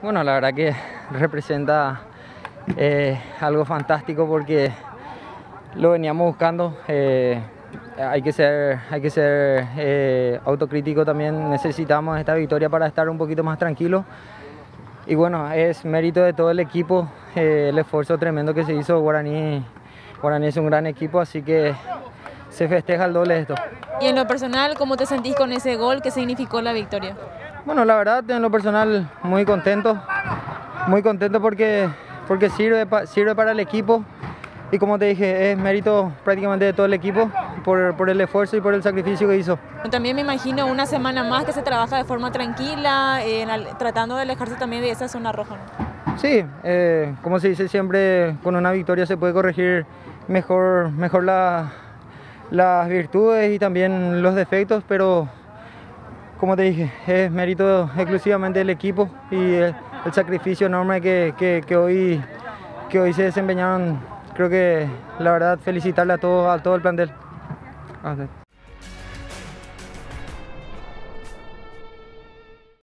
Bueno, la verdad que representa algo fantástico porque lo veníamos buscando. Hay que ser autocrítico también. Necesitamos esta victoria para estar un poquito más tranquilos. Y bueno, es mérito de todo el equipo, el esfuerzo tremendo que se hizo. Guaraní es un gran equipo, así que se festeja el doble esto. Y en lo personal, ¿cómo te sentís con ese gol? ¿Qué significó la victoria? Bueno, la verdad, en lo personal, muy contento porque sirve para el equipo. Y como te dije, es mérito prácticamente de todo el equipo por el esfuerzo y por el sacrificio que hizo. También me imagino una semana más que se trabaja de forma tranquila, tratando de alejarse también de esa zona roja, ¿no? Sí, como se dice siempre, con una victoria se puede corregir mejor las virtudes y también los defectos, pero como te dije, es mérito exclusivamente del equipo y el sacrificio enorme que hoy se desempeñaron. Creo que la verdad felicitarle a todo el plantel.